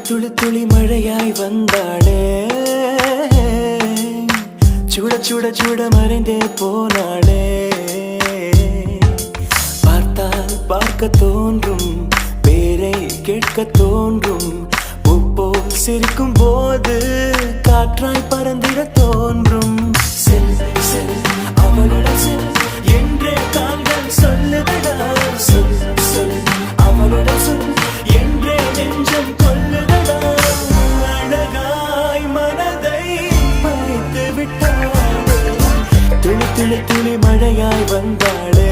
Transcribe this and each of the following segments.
துளி துளி மழையாய் வந்தாளே, சுட சுட சுட மறைந்தே போனாளே. பார்த்தால் பார்க்க தோன்றும், பேரை கேட்க தோன்றும், பூப்போல் சிரிக்கும் போது காற்றாய் பறந்திட தோன்றும். செல் செல் அவளுடன் செல் என்றே கால்கள் சொல்லுதடா. சொல் சொல் அவளுடன் சொல் என்றே நெஞ்சம் கொல்லுதடா. அழகாய் மனதை பறித்து விட்டாளே, துளி துளி துளி மழையாய் வந்தாளே,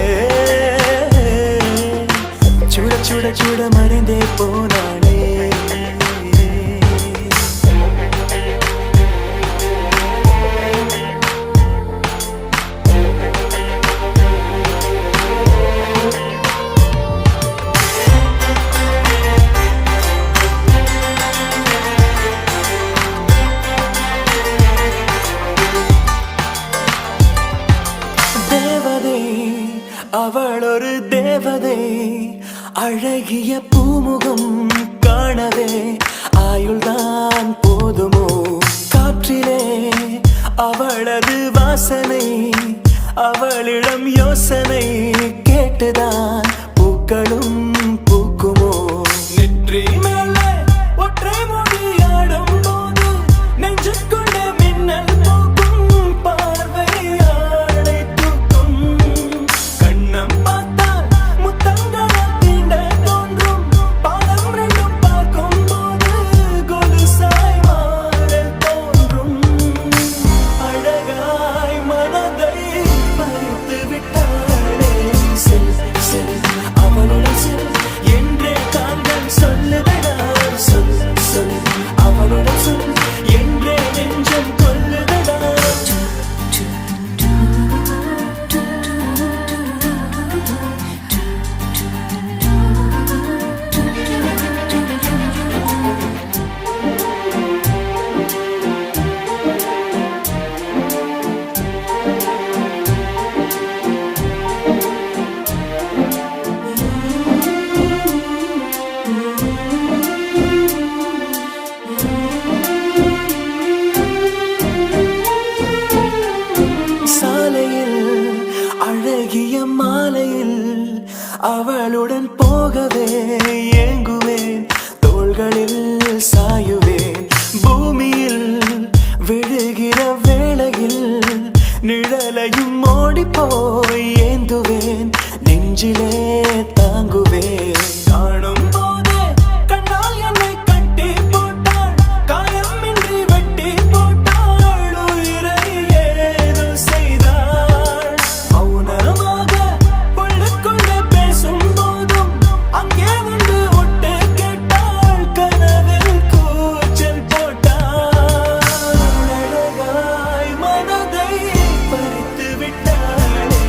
சுட சுட சுட மறைந்தே போனாளே. அவள் ஒரு தேவதை, அழகிய பூமுகம் காணவே ஆயுள்தான் போதுமோ. காற்றிலே அவளது வாசனை, அவளிடம் யோசனை கேட்டுதான் பூக்களும் பூக்குமோ. நெற்றி மேலே ஒற்றை மொழியாடும் போது நெஞ்சுக்குள்ள மின்னல் போக்கும், பார்வை ஆடை தூக்கும். கண்ணம் பார்த்தால் முத்தங்களை தீண்ட தோன்றும், பாதம் ரெண்டும் பார்க்கும் போது கொலுசாய் மாற தோன்றும். அழகாய் மனதை பறித்து விட்டாளே, செல் செல் அவளுடன் செல் என்றே கால்கள் சொல்லுதடா. சொல் சொல் அவளுடன் சொல் என்றே நெஞ்சம் கொல்லுதடா. சாலையில் அழகிய மாலையில் அவளுடன் போகவே ஏங்குவேன், தோள்களில் சாயுவேன். பூமியில் விழுகிற வேளையில் நிழலையும் ஓடிப்போய் ஏந்துவேன், நெஞ்சிலே தாங்குவேன். காணும் போதே கண்ணால் என்னை கட்டி போட்டாள், காயமின்றி வெட்டி போட்டாள், உயிரை ஏதோ செய்தாள். மௌனமாக உள்ளுக்குள்ளே பேசும் போதும் அங்கே வந்து ஒட்டு கேட்டாள், கனவில் கூச்சல் போட்டாள். அழகாய் மனதை பறித்து விட்டாளே,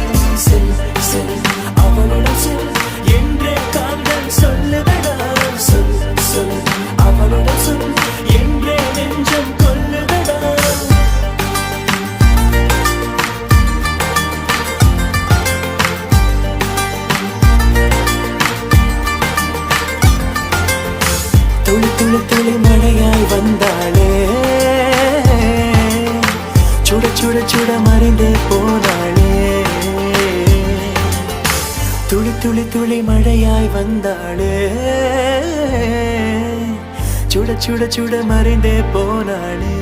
செல் செல் அவளுடன் செல் என்றே கால்கள் சொல்லுதடா. சொல் சொல் அவளுடன் சொல் என்றே நெஞ்சம் கொல்லுதடா. துளி துளி துளி மழையாய் வந்தாளே, சுட சுட சுட மறைந்தே போனாளே. துளி துளி துளி மழையாய் வந்தாளே, சுட சுட சுட மறைந்தே போனாளே.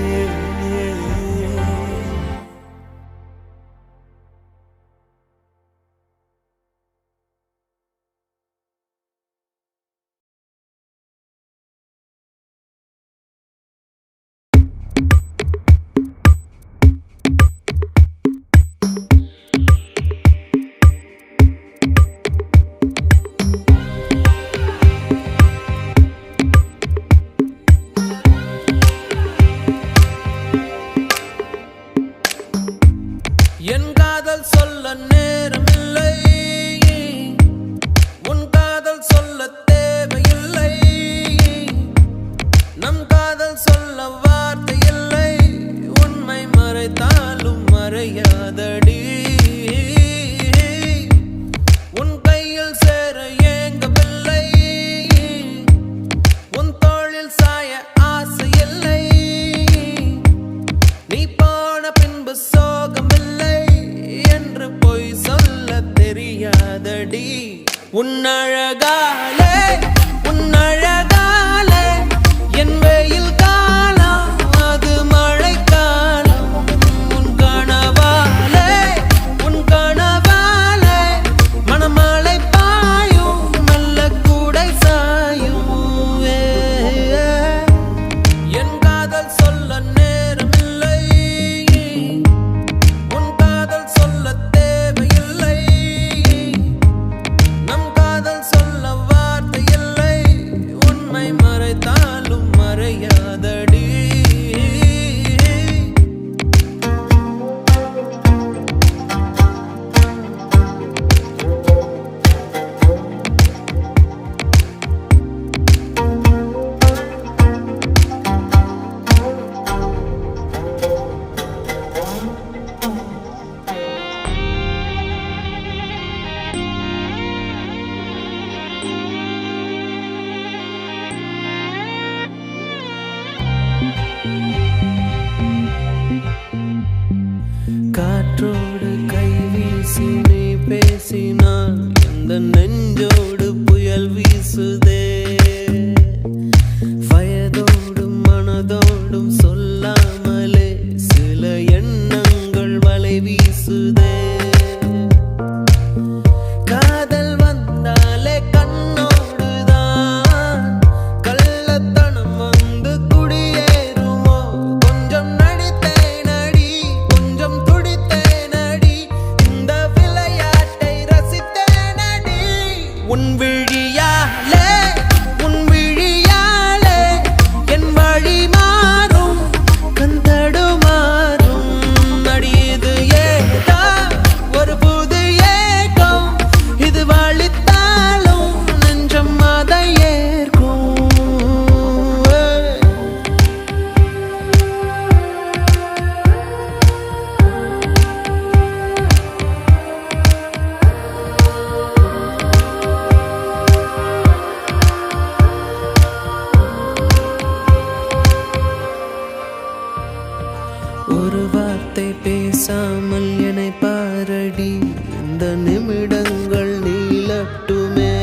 அழகாலே உன் அழகாலே என் வெயில் காலம் அது மழை காலம் உன் கனவாலே மணமழை பாயும் நல்ல கூடை சாயும் என் காதல் சொல்ல நேரமில்லை உன் காதல் சொல்ல தேவையில்லை நம் காதல் சொல்ல வார்த்தை இல்லை உண்மை மறைத்தாலும் மறையாதடி காற்றோடு கை வீசி நீ பேசினால் எந்த நெஞ்சோடு புயல் வீசுதே வயதோடும் மனதோடும் சொல்லாமலே சில எண்ணங்கள் வலை வீசுதே காதல் வந்தாலே கண்ணோடுதான் கள்ளத்தனம் வந்து குடியேறுமோ கொஞ்சம் நடித்தேனடி கொஞ்சம் துடித்தேனடி இந்த விளையாட்டை ரசித்தேனடி உன் விழியாலே என் வழி மாறும் கந்தடுமாறும் நடியது ஏதா ஒரு புது ஏகம் இது வழித்தாலும் நெஞ்சம் அதை ஏற்கும் ஒரு வார்த்தை பேசாமல் என்னை பாரடி இந்த நிமிடங்கள் நீளட்டுமே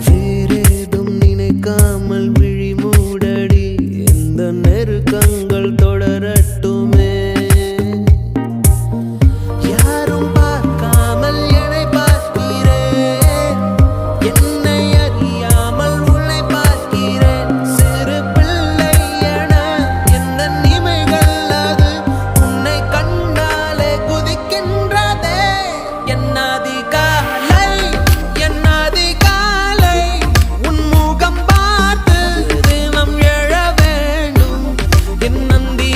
வேறேதும் நினைக்காமல் விழி மூடடி இந்த நெருக்கங்கள் தொடரட்டுமே யாரும் பார்க்காமல் என்னை பார்க்கிறேன் என்னை அறியாமல் உன்னை பார்க்கிறேன் சிறு பிள்ளை என எந்த நிமைகள் அது உன்னை கண்டாலே குதிக்கின்றதே என் அதிகாலை உன் முகம் பார்த்து தினம் எழ வேண்டும் என் நந்தி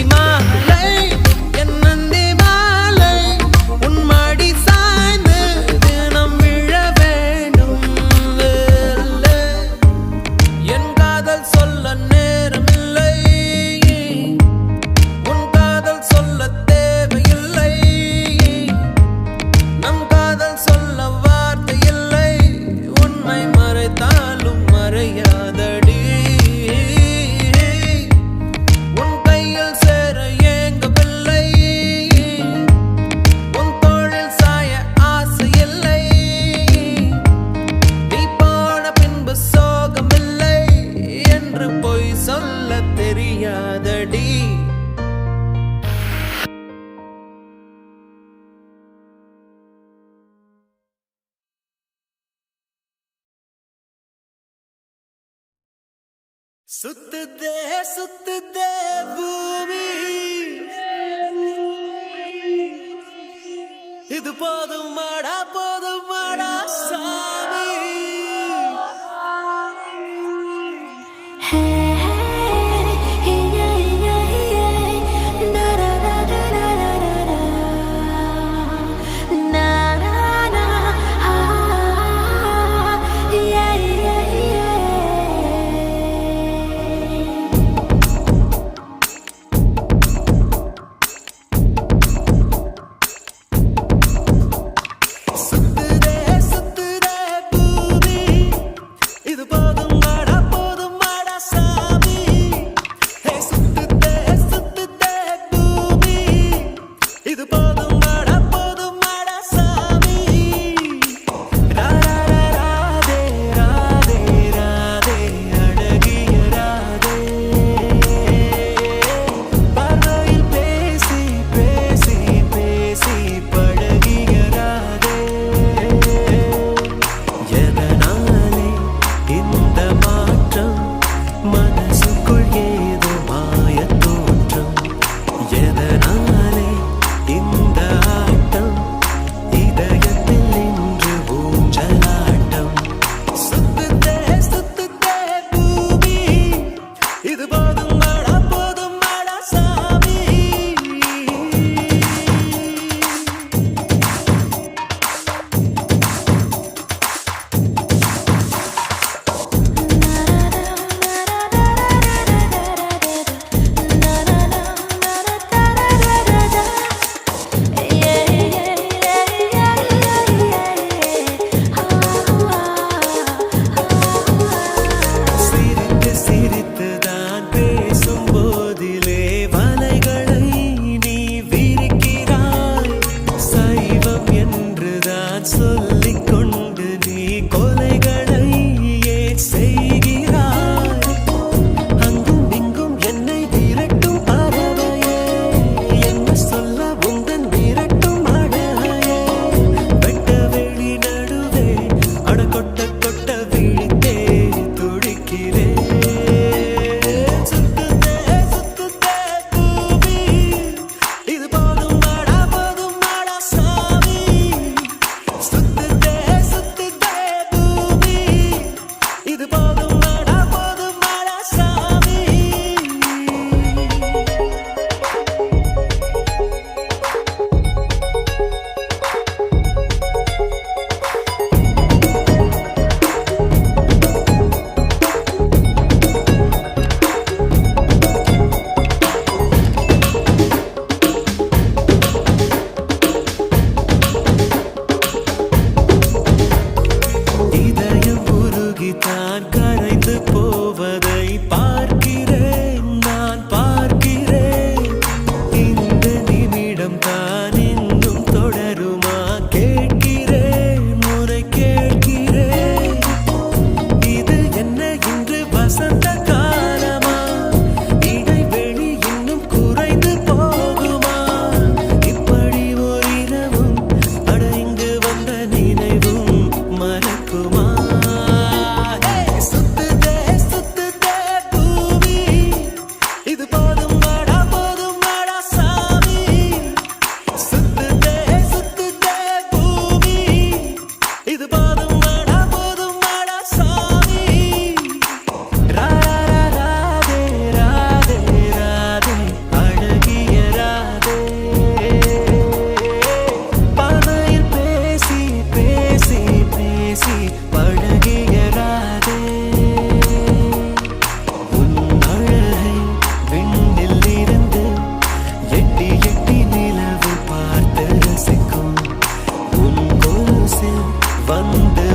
மாலை உன் மடி சாய்ந்து தினம் விழ வேண்டும் என் காதல் சொல்ல நேரமில்லை உன் காதல் சொல்ல தேவையில்லை நம் காதல் சொல்ல வார்த்தை இல்லை உண்மை மறைத்தாலும் மறையாதடி உன் கையில் சேர ஏங்கவில்லை உன் தோளில் சாய ஆசை இல்லை நீ போன பின்பு சோகமில்லை என்று பொய் சொல்ல தெரியாதடி சுத்துதே பூமி இது போதும் மாடா சாமி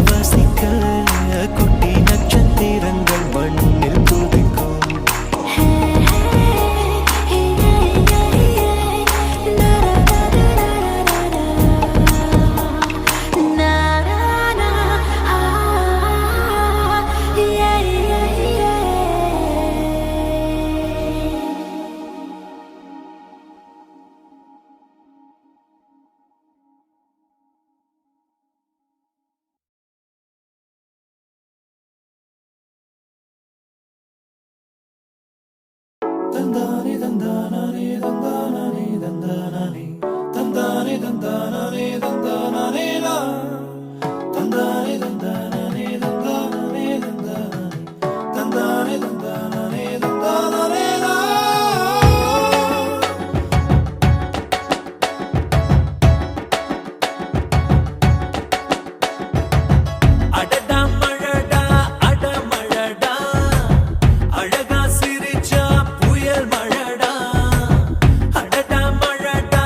வாசிக்க குட்டி நட்சத்திரங்கள் மண்ணில் துதிக்கும். தந்தானே தந்தானே தந்தானே தந்தானே தந்தானே தந்தானே தந்தானே தந்தானே தந்தானே தந்தானே தந்தானே தந்தானே தந்தானே. அடடா மழடா அடமழடா அழகா சிரிச்சா புயல் மழடா. அடடா மழடா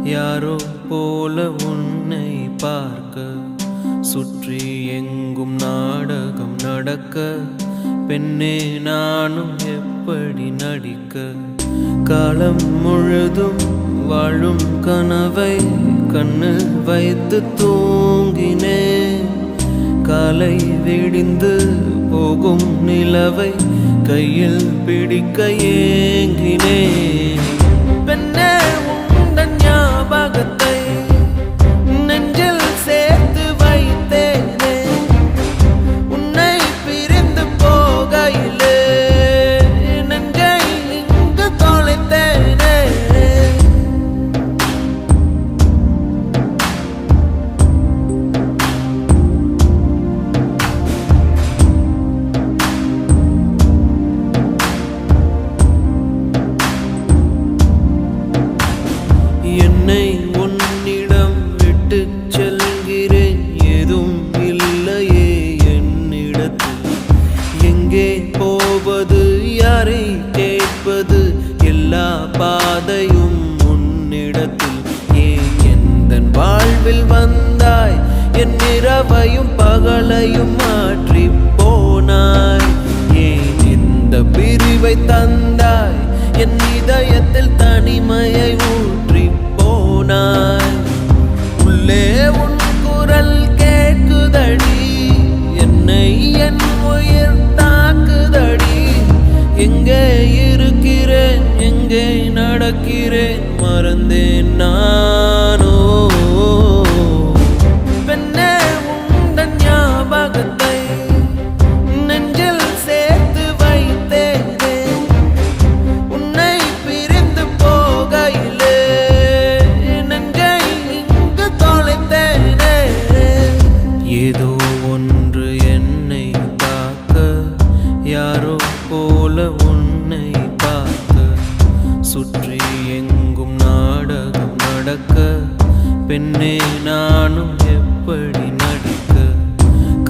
யாரோ போல உன்னை பார்க்க சுற்றி எங்கும் நாடகம் நடக்க பெண்ணே நானும் எப்படி நடிக்க காலம் முழுதும் வாழும் கனவை கண்ணு வைத்து தூங்கினேன் காலை விடிந்து போகும் நிலவை கையில் பிடிக்க ஏங்கினேன் பெண்ணே உந்தன் ஞாபகத்தை நெஞ்சில் சேர்த்து வைத்தேனே உன்னை பிரிந்து போகையிலே நெஞ்சை இங்கு தொலைத்தேனே என்னை உன்னிடம் விட்டு செல்கிறேன் எதுவும் இல்லையே என்னிடத்தில் எங்கே போவது யாரை கேட்பது எல்லா பாதையும் உன்னிடத்தில் ஏன் எந்தன் வாழ்வில் வந்தாய் என் இரவையும் பகலையும் மாற்றி போனாய் ஏன் இந்த பிரிவை தந்தாய் என் இதயத்தில் தனிமையை ஊற்றி போனாய் உள்ளே உன் குரல் கேட்குதடி என்னை என் உயிர் தாக்குதடி எங்கே இருக்கிறேன் எங்கே நடக்கிறேன் மறந்தேன் நானோ பெண்ணே உந்தன் ஞாபகத்தை நெஞ்சில் சேர்த்து வைத்தேனே உன்னை பிரிந்து போகையிலே நெஞ்சை இங்கு தொலைத்தேனே ஏதோ ஒன்று என்னை தாக்க யாரோ போல உன்னை பார்க்க சுற்றி எங்கும் நாடகம் நடக்க பெண்ணே நானும் எப்படி நடிக்க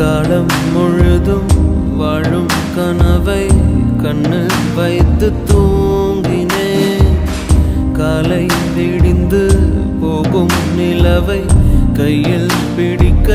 காலம் முழுதும் வாழும் கனவை கண்ணு வைத்து தூங்கினேன் காலை விடிந்து போகும் நிலவை கையில் பிடிக்க